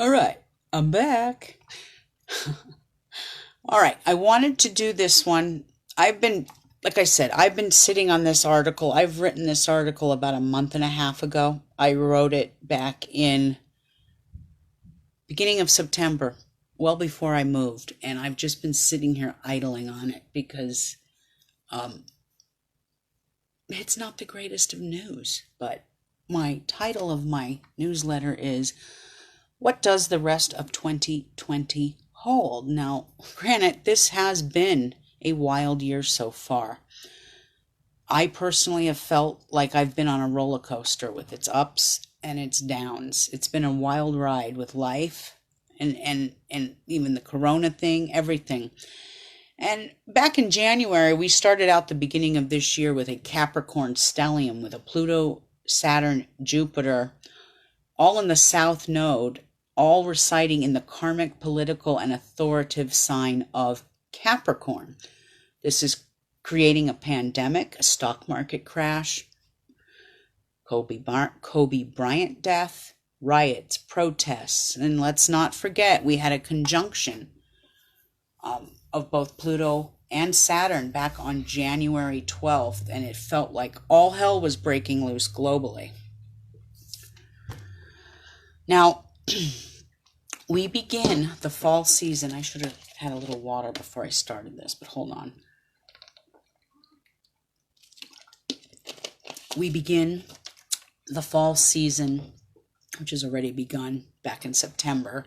All right, I'm back. All right, I wanted to do this one. Like I said, I've been sitting on this article. I've written this article about a month and a half ago. I wrote it back in beginning of September, well before I moved, and I've just been sitting here idling on it because um, it's not the greatest of news. But my title of my newsletter is What Does the Rest of 2020 Hold? Now, granted, this has been a wild year so far. I personally have felt like I've been on a roller coaster with its ups and its downs. It's been a wild ride with life and even the corona thing, everything. And back in January, we started out the beginning of this year with a Capricorn stellium with a Pluto, Saturn, Jupiter, all in the South Node, all residing in the karmic, political, and authoritative sign of Capricorn. This is creating a pandemic, a stock market crash, Kobe Bryant death, riots, protests, and let's not forget we had a conjunction of both Pluto and Saturn back on January 12th, and it felt like all hell was breaking loose globally. Now, we begin the fall season. I should have had a little water before I started this, but hold on. We begin the fall season, which has already begun back in September,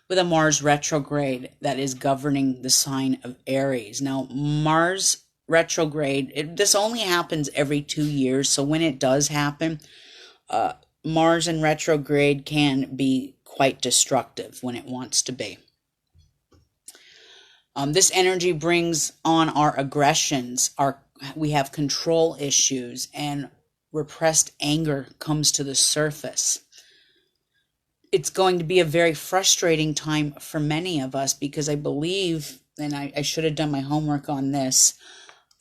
with a Mars retrograde that is governing the sign of Aries. Now, Mars retrograde, this only happens every 2 years, so when it does happen, Mars in retrograde can be quite destructive when it wants to be. This energy brings on our aggressions, we have control issues, and repressed anger comes to the surface. It's going to be a very frustrating time for many of us because I believe, and I should have done my homework on this,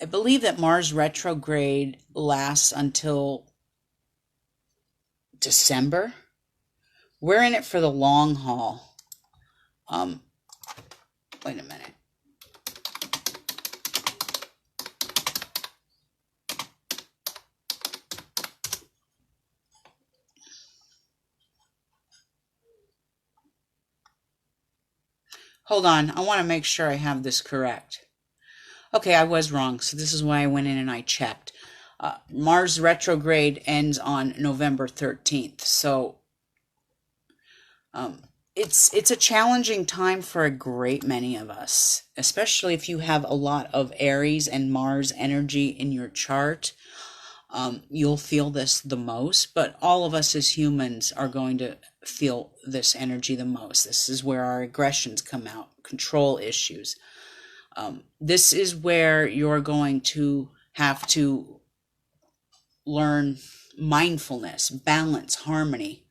I believe that Mars retrograde lasts until December. We're in it for the long haul. Wait a minute. Hold on, I want to make sure I have this correct. Okay, I was wrong, so this is why I went in and I checked. Mars retrograde ends on November 13th, so it's a challenging time for a great many of us, especially if you have a lot of Aries and Mars energy in your chart. You'll feel this the most, but all of us as humans are going to feel this energy the most. This is where our aggressions come out, control issues. This is where you're going to have to learn mindfulness, balance, harmony,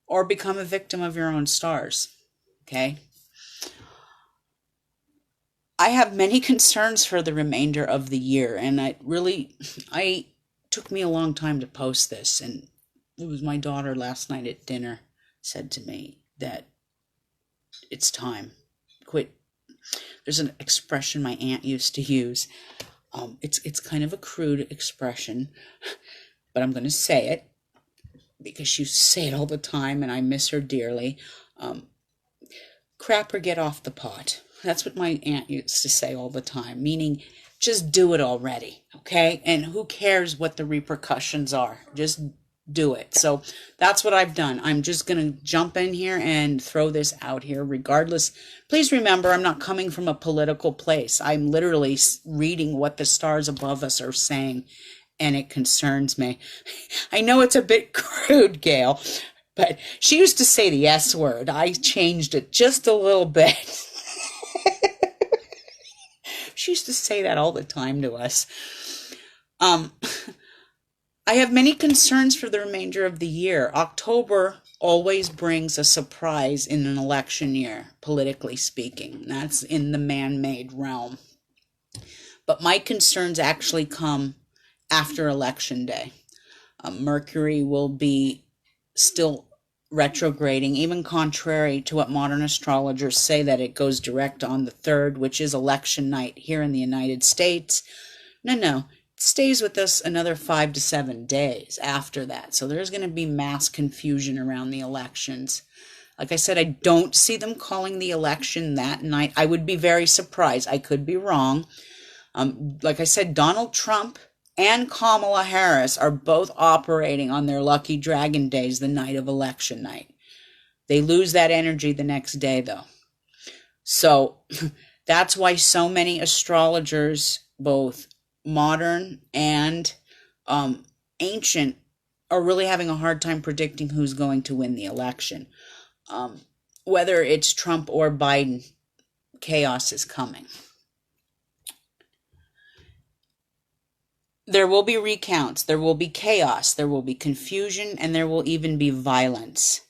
or become a victim of your own stars. Okay? I have many concerns for the remainder of the year, and I took me a long time to post this, and it was my daughter last night at dinner said to me that it's time. Quit. There's an expression my aunt used to use. It's kind of a crude expression, but I'm going to say it because she used to say it all the time, and I miss her dearly. Crap or get off the pot. That's what my aunt used to say all the time, meaning just do it already, okay? And who cares what the repercussions are? Just do it. So that's what I've done. I'm just going to jump in here and throw this out here regardless. Please remember, I'm not coming from a political place. I'm literally reading what the stars above us are saying, and it concerns me. I know it's a bit crude, Gail, but she used to say the S word. I changed it just a little bit. She used to say that all the time to us. I have many concerns for the remainder of the year. October always brings a surprise in an election year, politically speaking. That's in the man-made realm. But my concerns actually come after Election Day. Mercury will be still retrograding, even contrary to what modern astrologers say, that it goes direct on the 3rd, which is election night here in the United States. No, it stays with us another 5 to 7 days after that. So there's going to be mass confusion around the elections. Like I said, I don't see them calling the election that night. I would be very surprised. I could be wrong. Like I said, Donald Trump and Kamala Harris are both operating on their lucky dragon days the night of election night. They lose that energy the next day, though. So that's why so many astrologers, both modern and ancient, are really having a hard time predicting who's going to win the election. Whether it's Trump or Biden, chaos is coming. There will be recounts, there will be chaos, there will be confusion, and there will even be violence.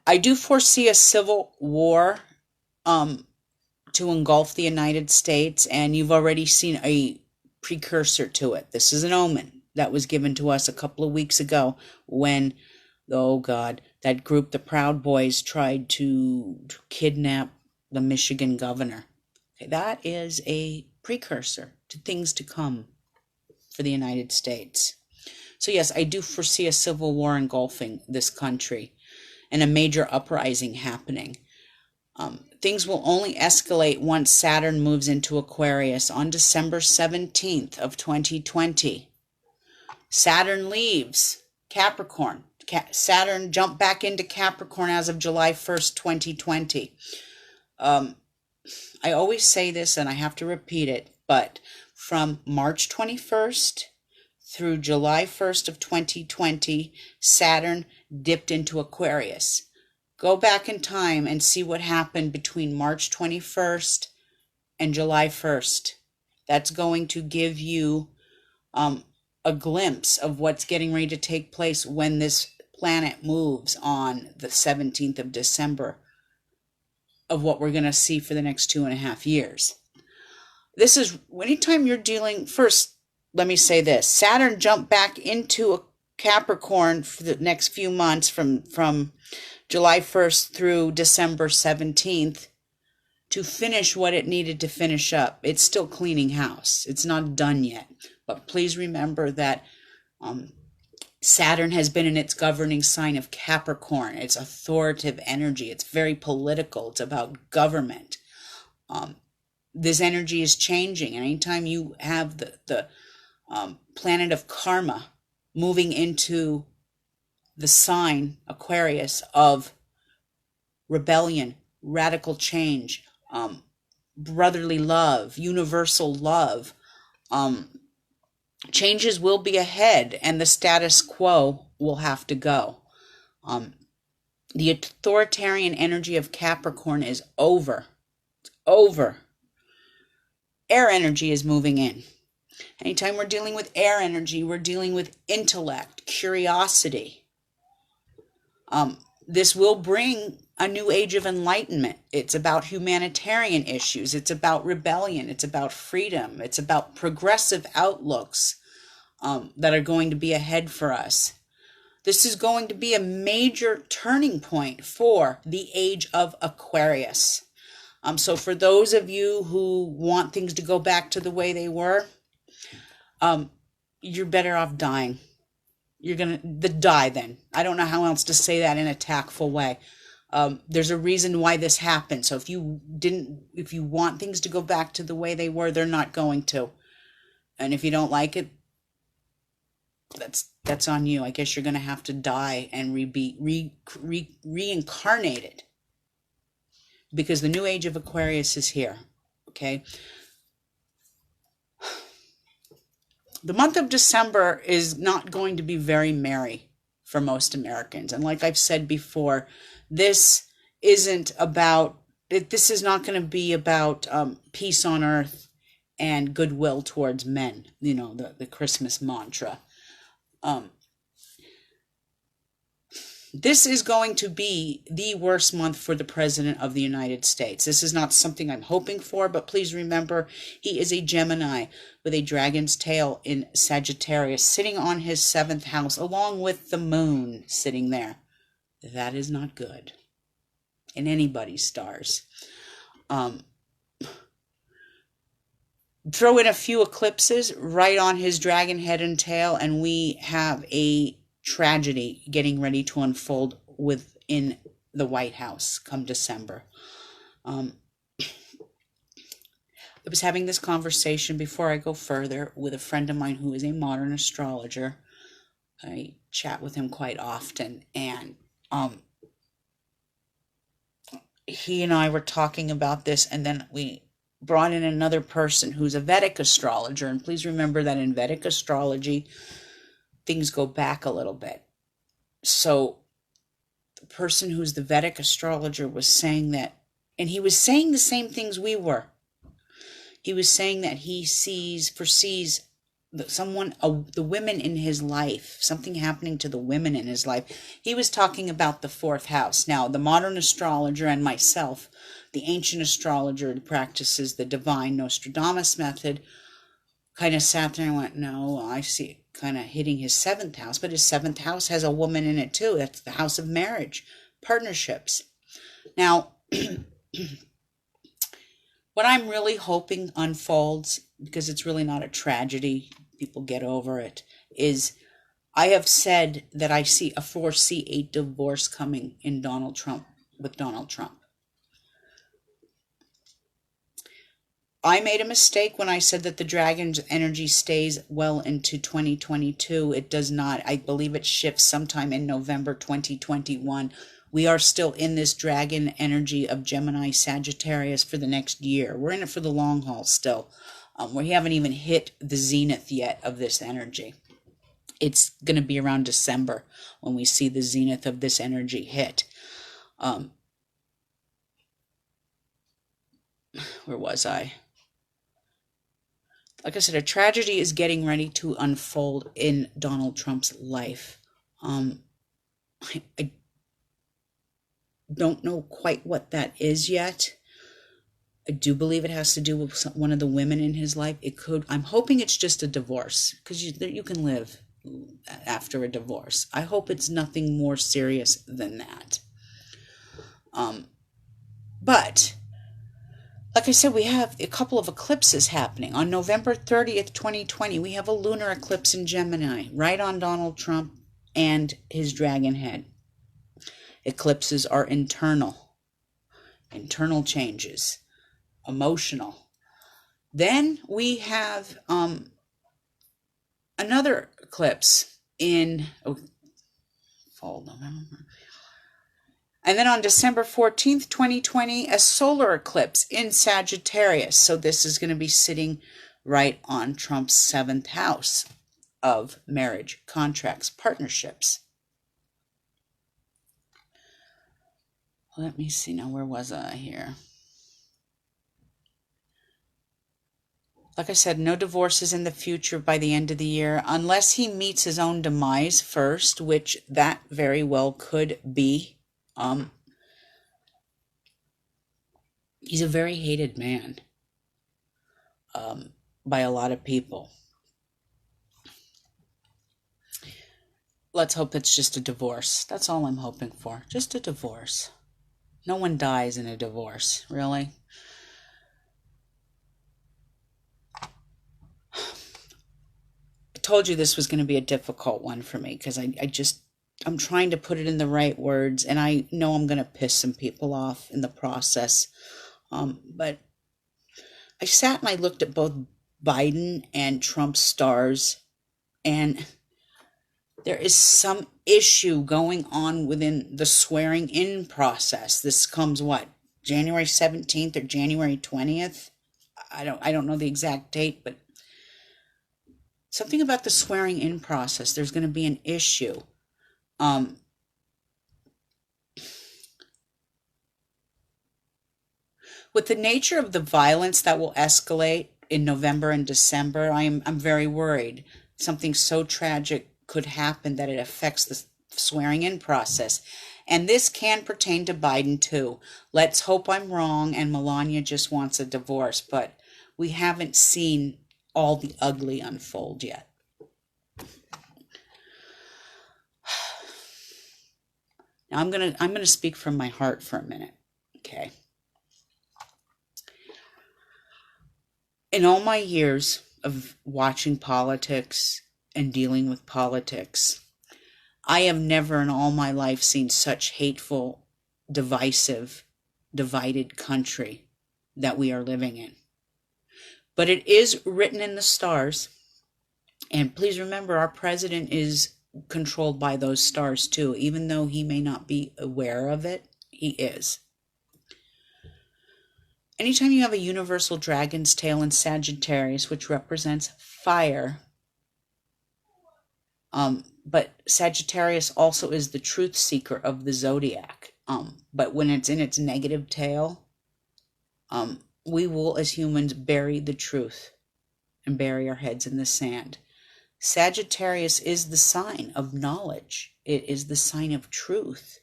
I do foresee a civil war to engulf the United States, and you've already seen a precursor to it. This is an omen that was given to us a couple of weeks ago when, oh God, that group, the Proud Boys, tried to kidnap the Michigan governor. Okay, that is a precursor to things to come for the United States. So yes, I do foresee a civil war engulfing this country and a major uprising happening. Things will only escalate once Saturn moves into Aquarius on December 17th of 2020. Saturn leaves Capricorn. Saturn jumped back into Capricorn as of July 1st, 2020. I always say this and I have to repeat it, but from March 21st through July 1st of 2020, Saturn dipped into Aquarius. Go back in time and see what happened between March 21st and July 1st. That's going to give you a glimpse of what's getting ready to take place when this planet moves on the 17th of December, of what we're going to see for the next 2.5 years. This is, anytime you're dealing, first, let me say this, Saturn jumped back into a Capricorn for the next few months from July 1st through December 17th to finish what it needed to finish up. It's still cleaning house. It's not done yet. But please remember that Saturn has been in its governing sign of Capricorn. It's authoritative energy. It's very political. It's about government. This energy is changing. And anytime you have the planet of karma moving into the sign, Aquarius, of rebellion, radical change, brotherly love, universal love, changes will be ahead and the status quo will have to go. The authoritarian energy of Capricorn is over. It's over. Air energy is moving in. Anytime we're dealing with air energy, we're dealing with intellect, curiosity. This will bring a new age of enlightenment. It's about humanitarian issues. It's about rebellion. It's about freedom. It's about progressive outlooks that are going to be ahead for us. This is going to be a major turning point for the age of Aquarius. So for those of you who want things to go back to the way they were, you're better off dying. You're going to die then. I don't know how else to say that in a tactful way. There's a reason why this happened. So if you want things to go back to the way they were, they're not going to. And if you don't like it, that's on you. I guess you're going to have to die and be reincarnated. Because the new age of Aquarius is here. Okay? The month of December is not going to be very merry for most Americans. And like I've said before, this is not going to be about peace on earth and goodwill towards men, the Christmas mantra. This is going to be the worst month for the President of the United States. This is not something I'm hoping for, but please remember, he is a Gemini with a dragon's tail in Sagittarius, sitting on his 7th house, along with the moon sitting there. That is not good in anybody's stars. Um, throw in a few eclipses right on his dragon head and tail, and we have a tragedy getting ready to unfold within the White House come December. I was having this conversation before I go further with a friend of mine who is a modern astrologer. I chat with him quite often, and he and I were talking about this, and then we brought in another person who's a Vedic astrologer. And please remember that in Vedic astrology, things go back a little bit. So the person who's the Vedic astrologer was saying that, and he was saying the same things we were. He was saying that he foresees the women in his life, something happening to the women in his life. He was talking about the fourth house. Now, the modern astrologer and myself, the ancient astrologer who practices the divine Nostradamus method, kind of sat there and went, no, I see it kind of hitting his seventh house, but his seventh house has a woman in it too. That's the house of marriage, partnerships. Now, what I'm really hoping unfolds, because it's really not a tragedy, people get over it, is I have said that I foresee a divorce coming with Donald Trump. I made a mistake when I said that the dragon's energy stays well into 2022. It does not. I believe it shifts sometime in November 2021. We are still in this dragon energy of Gemini Sagittarius for the next year. We're in it for the long haul still. We haven't even hit the zenith yet of this energy. It's going to be around December when we see the zenith of this energy hit. Where was I? Like I said, a tragedy is getting ready to unfold in Donald Trump's life. I don't know quite what that is yet. I do believe it has to do with one of the women in his life. I'm hoping it's just a divorce, because you can live after a divorce. I hope it's nothing more serious than that. But like I said, we have a couple of eclipses happening. On November 30th, 2020, we have a lunar eclipse in Gemini, right on Donald Trump and his dragon head. Eclipses are internal changes, emotional. Then we have another eclipse in fall, November. And then on December 14th, 2020, a solar eclipse in Sagittarius. So this is going to be sitting right on Trump's seventh house of marriage, contracts, partnerships. Let me see now, where was I here? Like I said, no divorces in the future by the end of the year, unless he meets his own demise first, which that very well could be. He's a very hated man by a lot of people. Let's hope it's just a divorce. That's all I'm hoping for. Just a divorce. No one dies in a divorce, really. I told you this was going to be a difficult one for me, because I'm trying to put it in the right words, and I know I'm going to piss some people off in the process. But I sat and I looked at both Biden and Trump's stars, and there is some issue going on within the swearing in process. This comes January 17th or January 20th? I don't know the exact date, but something about the swearing in process. There's going to be an issue. With the nature of the violence that will escalate in November and December, I'm very worried. Something so tragic could happen that it affects the swearing in process. And this can pertain to Biden too. Let's hope I'm wrong and Melania just wants a divorce, but we haven't seen all the ugly unfold yet. Now I'm gonna speak from my heart for a minute. Okay. In all my years of watching politics and dealing with politics, I have never in all my life seen such hateful, divisive, divided country that we are living in. But it is written in the stars. And please remember, our president is controlled by those stars too. Even though he may not be aware of it, he is. Anytime you have a universal dragon's tail in Sagittarius, which represents fire, but Sagittarius also is the truth seeker of the zodiac. But when it's in its negative tail, we will, as humans, bury the truth and bury our heads in the sand. Sagittarius is the sign of knowledge. It is the sign of truth.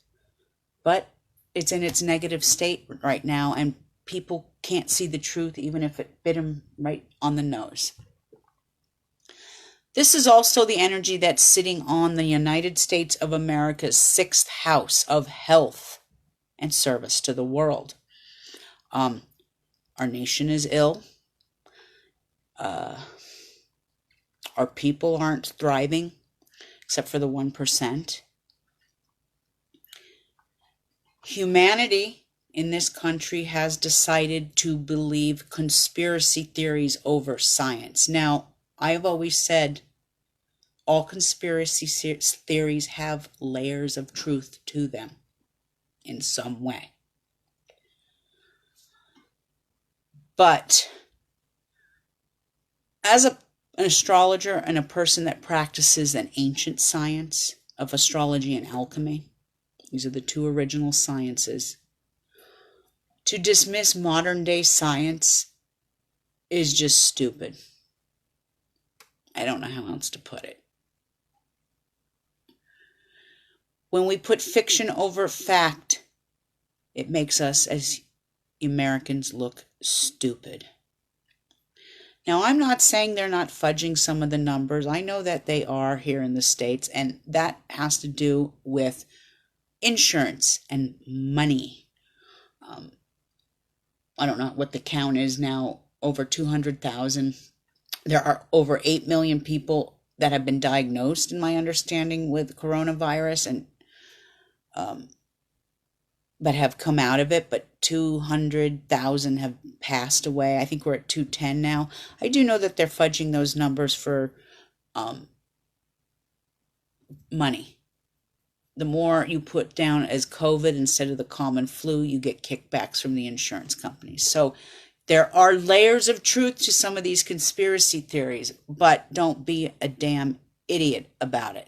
But it's in its negative state right now, and people can't see the truth even if it bit them right on the nose. This is also the energy that's sitting on the United States of America's 6th house of health and service to the world. Our nation is ill. Our people aren't thriving, except for the 1%. Humanity in this country has decided to believe conspiracy theories over science. Now, I've always said all conspiracy theories have layers of truth to them in some way. But as an astrologer and a person that practices an ancient science of astrology and alchemy, these are the two original sciences, to dismiss modern day science is just stupid. I don't know how else to put it. When we put fiction over fact, it makes us as Americans look stupid. Now, I'm not saying they're not fudging some of the numbers. I know that they are here in the States, and that has to do with insurance and money. I don't know what the count is now, over 200,000. There are over 8 million people that have been diagnosed, in my understanding, with coronavirus, and that have come out of it, but 200,000 have passed away. I think we're at 210 now. I do know that they're fudging those numbers for money. The more you put down as COVID instead of the common flu, you get kickbacks from the insurance companies. So there are layers of truth to some of these conspiracy theories, but don't be a damn idiot about it.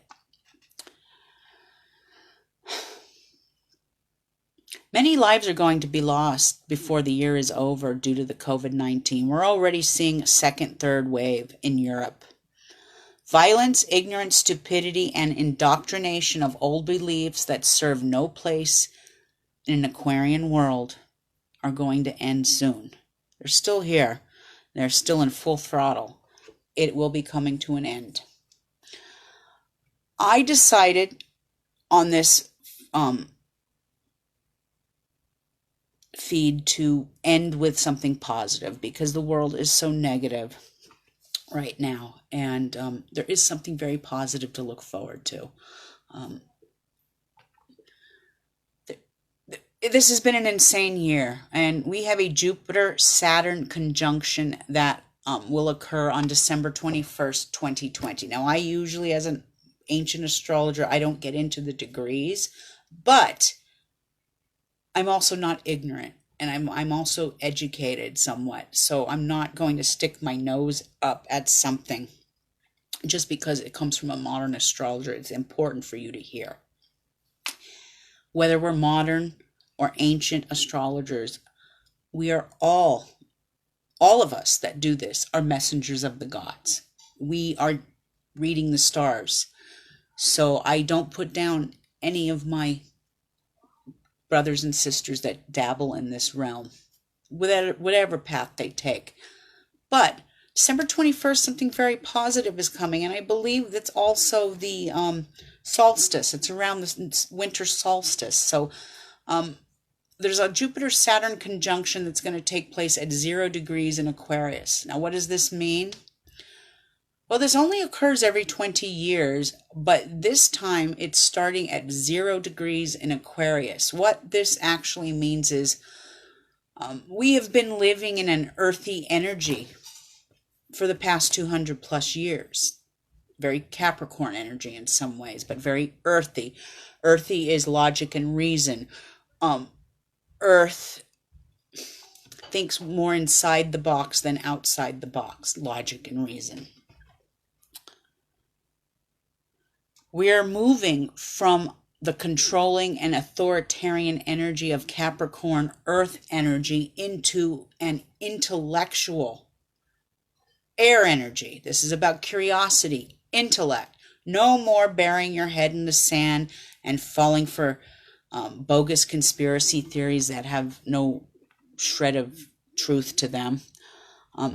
Many lives are going to be lost before the year is over due to the COVID-19. We're already seeing a second, third wave in Europe. Violence, ignorance, stupidity, and indoctrination of old beliefs that serve no place in an Aquarian world are going to end soon. They're still here. They're still in full throttle. It will be coming to an end. I decided on this feed to end with something positive because the world is so negative right now, and there is something very positive to look forward to. This has been an insane year, and we have a Jupiter-Saturn conjunction that will occur on December 21st, 2020. Now, I usually, as an ancient astrologer, I don't get into the degrees, but I'm also not ignorant, and I'm also educated somewhat, so I'm not going to stick my nose up at something just because it comes from a modern astrologer. It's important for you to hear. Whether we're modern or ancient astrologers, we are all of us that do this are messengers of the gods. We are reading the stars. So I don't put down any of my brothers and sisters that dabble in this realm, whatever path they take. But December 21st, something very positive is coming, and I believe that's also the solstice. It's around the winter solstice. So there's a Jupiter-Saturn conjunction that's going to take place at 0 degrees in Aquarius. Now, what does this mean? Well, this only occurs every 20 years, but this time it's starting at 0 degrees in Aquarius. What this actually means is we have been living in an earthy energy for the past 200 plus years. Very Capricorn energy in some ways, but very earthy. Earthy is logic and reason. Earth thinks more inside the box than outside the box, logic and reason. We are moving from the controlling and authoritarian energy of Capricorn earth energy into an intellectual air energy. This is about curiosity, intellect. No more burying your head in the sand and falling for bogus conspiracy theories that have no shred of truth to them.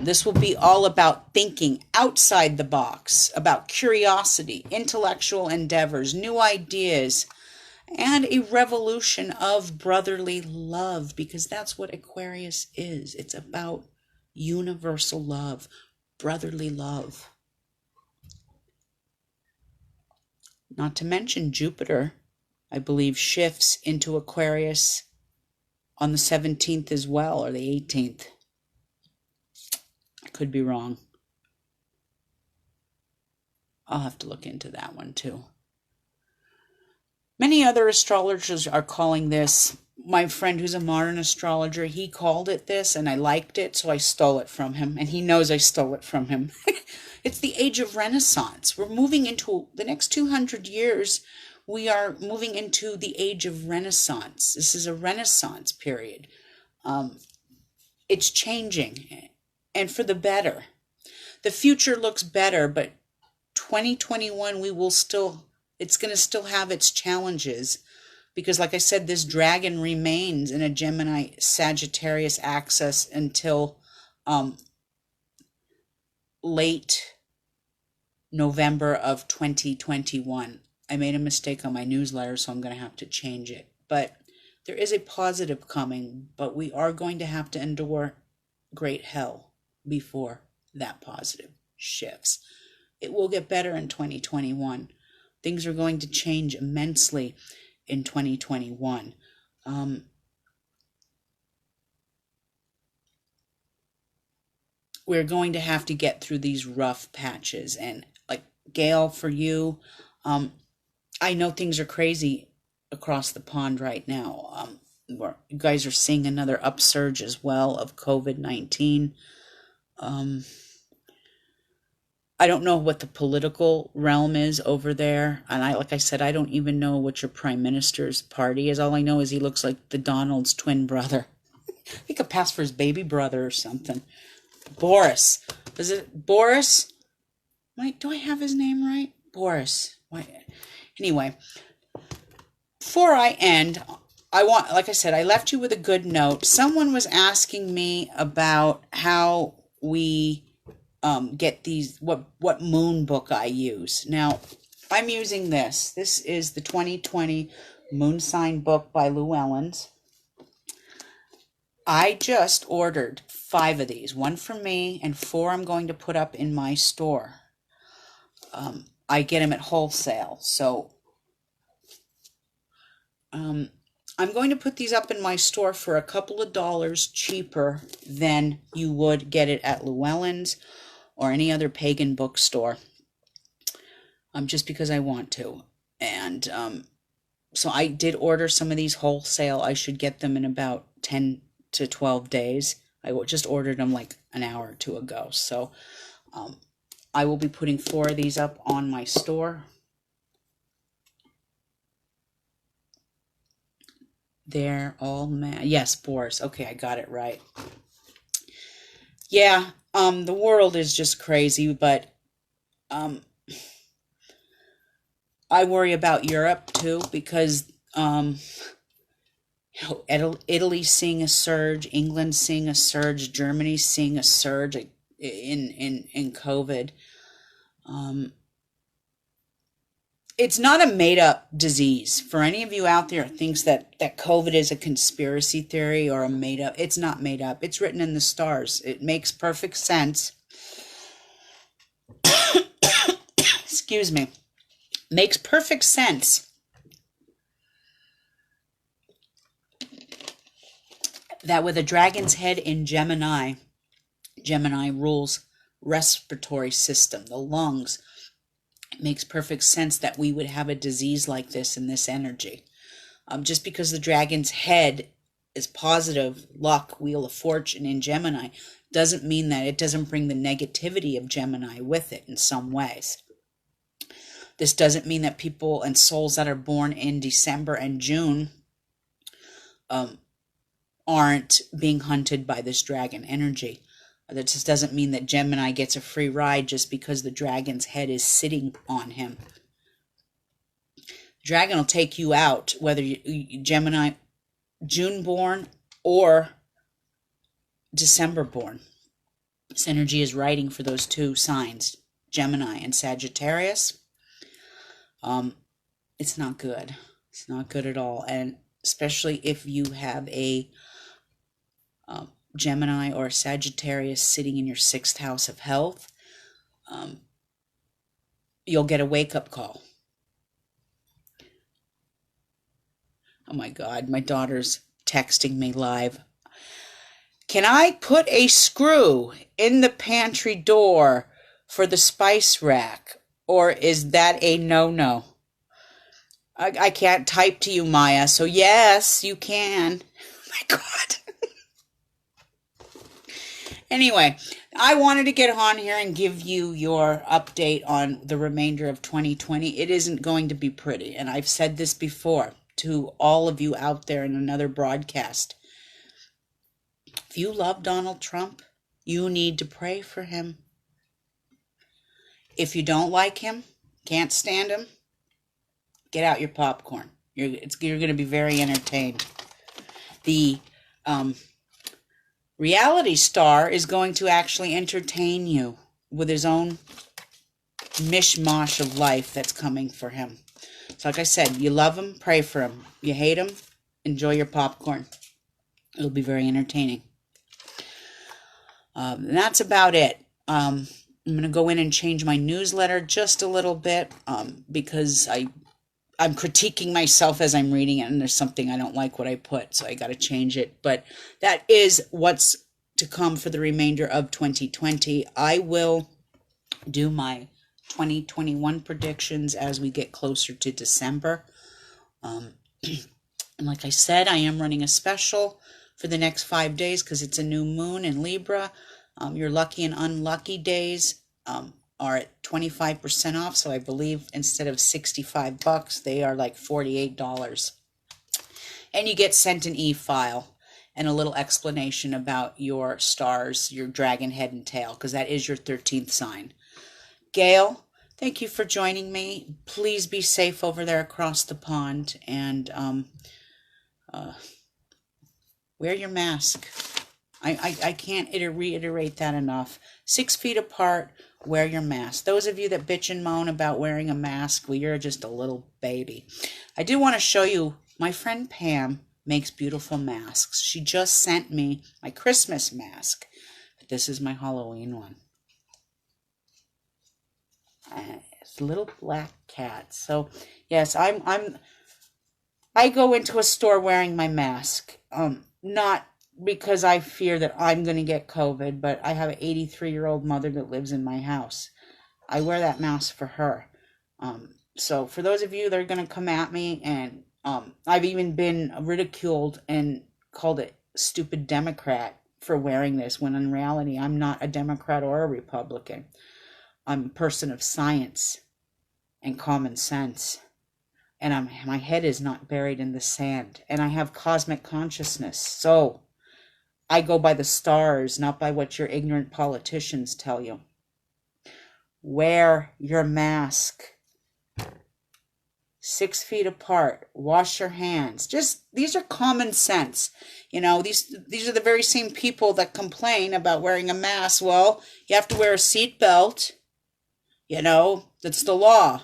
This will be all about thinking outside the box, about curiosity, intellectual endeavors, new ideas, and a revolution of brotherly love, because that's what Aquarius is. It's about universal love, brotherly love. Not to mention Jupiter, I believe, shifts into Aquarius on the 17th as well, or the 18th. I could be wrong. I'll have to look into that one too. Many other astrologers are calling this. My friend who's a modern astrologer, he called it this, and I liked it, so I stole it from him, and he knows I stole it from him. It's the age of Renaissance. We're moving into the next 200 years. We are moving into the age of Renaissance. This is a Renaissance period. It's changing, and for the better. The future looks better, but 2021, it's going to still have its challenges, because like I said, this dragon remains in a Gemini Sagittarius axis until late November of 2021. I made a mistake on my newsletter, so I'm going to have to change it. But there is a positive coming, but we are going to have to endure great hell before that positive shifts. It will get better in 2021. Things are going to change immensely in 2021. We're going to have to get through these rough patches. And like Gail, for you, I know things are crazy across the pond right now. You guys are seeing another upsurge as well of COVID-19. I don't know what the political realm is over there. And like I said, I don't even know what your prime minister's party is. All I know is he looks like the Donald's twin brother. He could pass for his baby brother or something. Boris. Is it Boris? Do I have his name right? Boris. Anyway, before I end, like I said, I left you with a good note. Someone was asking me about how we get these, what moon book I use. Now, I'm using this. This is the 2020 Moon Sign book by Llewellyn's. I just ordered 5 of these, 1 for me and 4 I'm going to put up in my store. I get them at wholesale, so I'm going to put these up in my store for a couple of dollars cheaper than you would get it at Llewellyn's or any other pagan bookstore, just because I want to. And so I did order some of these wholesale. I should get them in about 10 to 12 days. I just ordered them like an hour or 2 ago. So I will be putting 4 of these up on my store. They're all mad. Yes, Boris. Okay, I got it right. Yeah, the world is just crazy, but I worry about Europe too, because Italy's seeing a surge, England's seeing a surge, Germany's seeing a surge. in COVID. Um, it's not a made up disease. For any of you out there who thinks that COVID is a conspiracy theory or a made up, it's not made up. It's written in the stars. It makes perfect sense. Excuse me. Makes perfect sense that with a dragon's head in Gemini, Gemini rules respiratory system, the lungs. It makes perfect sense that we would have a disease like this in this energy. Just because the dragon's head is positive luck, wheel of fortune in Gemini, doesn't mean that it doesn't bring the negativity of Gemini with it in some ways. This doesn't mean that people and souls that are born in December and June aren't being hunted by this dragon energy. That just doesn't mean that Gemini gets a free ride just because the dragon's head is sitting on him. The dragon will take you out, whether you Gemini, June born or December born. This energy is writing for those two signs, Gemini and Sagittarius. It's not good. It's not good at all. And especially if you have a Gemini or Sagittarius sitting in your 6th house of health, you'll get a wake-up call. Oh my God, my daughter's texting me live. Can I put a screw in the pantry door for the spice rack, or is that a no-no? I can't type to you, Maya, so yes, you can. Oh my God. Anyway, I wanted to get on here and give you your update on the remainder of 2020. It isn't going to be pretty, and I've said this before to all of you out there in another broadcast. If you love Donald Trump, you need to pray for him. If you don't like him, can't stand him, get out your popcorn. You're going to be very entertained. The reality star is going to actually entertain you with his own mishmash of life that's coming for him. So like I said, you love him, pray for him. You hate him, enjoy your popcorn. It'll be very entertaining. And that's about it. I'm going to go in and change my newsletter just a little bit because I'm critiquing myself as I'm reading it, and there's something I don't like what I put, so I got to change it. But that is what's to come for the remainder of 2020. I will do my 2021 predictions as we get closer to December. And like I said, I am running a special for the next 5 days because it's a new moon in Libra. Your lucky and unlucky days are at 25% off. So I believe instead of $65, they are like $48. And you get sent an e-file and a little explanation about your stars, your dragon head and tail, because that is your 13th sign. Gail, thank you for joining me. Please be safe over there across the pond, and wear your mask. I can't reiterate that enough. 6 feet apart, wear your mask. Those of you that bitch and moan about wearing a mask, well, you're just a little baby. I do want to show you, my friend Pam makes beautiful masks. She just sent me my Christmas mask, but this is my Halloween one. It's a little black cat. So yes, I go into a store wearing my mask. Not because I fear that I'm going to get COVID, but I have an 83-year-old mother that lives in my house. I wear that mask for her. So for those of you that are going to come at me, and I've even been ridiculed and called a stupid Democrat for wearing this, when in reality I'm not a Democrat or a Republican. I'm a person of science and common sense. And my head is not buried in the sand. And I have cosmic consciousness. So I go by the stars, not by what your ignorant politicians tell you. Wear your mask. 6 feet apart, wash your hands. Just, these are common sense. You know, these are the very same people that complain about wearing a mask. Well, you have to wear a seatbelt. You know, that's the law.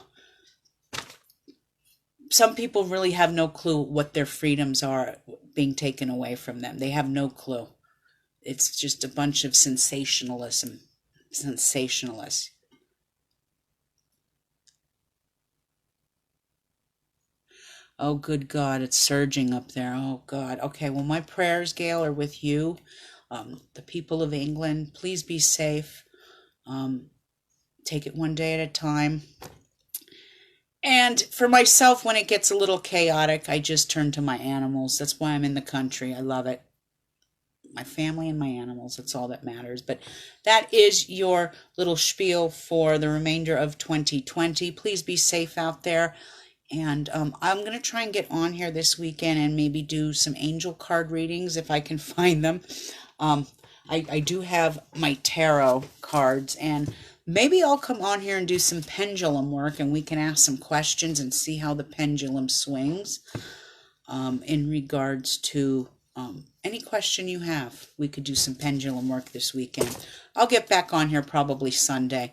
Some people really have no clue what their freedoms are being taken away from them. They have no clue. It's just a bunch of sensationalism. Sensationalists. Oh, good God, it's surging up there. Oh, God. Okay, well, my prayers, Gail, are with you. The people of England, please be safe. Take it one day at a time. And for myself, when it gets a little chaotic, I just turn to my animals. That's why I'm in the country. I love it. My family and my animals, that's all that matters. But that is your little spiel for the remainder of 2020. Please be safe out there. And I'm going to try and get on here this weekend and maybe do some angel card readings if I can find them. I do have my tarot cards, and maybe I'll come on here and do some pendulum work, and we can ask some questions and see how the pendulum swings in regards to any question you have. We could do some pendulum work this weekend. I'll get back on here probably Sunday.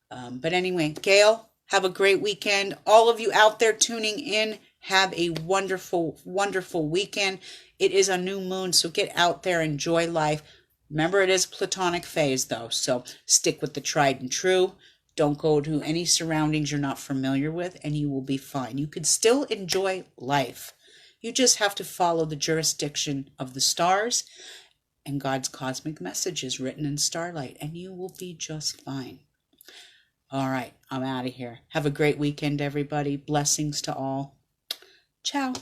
But anyway, Gail, have a great weekend. All of you out there tuning in, have a wonderful, wonderful weekend. It is a new moon, so get out there, enjoy life. Remember, it is Platonic phase, though, so stick with the tried and true. Don't go to any surroundings you're not familiar with, and you will be fine. You can still enjoy life. You just have to follow the jurisdiction of the stars and God's cosmic messages written in starlight, and you will be just fine. All right, I'm out of here. Have a great weekend, everybody. Blessings to all. Ciao.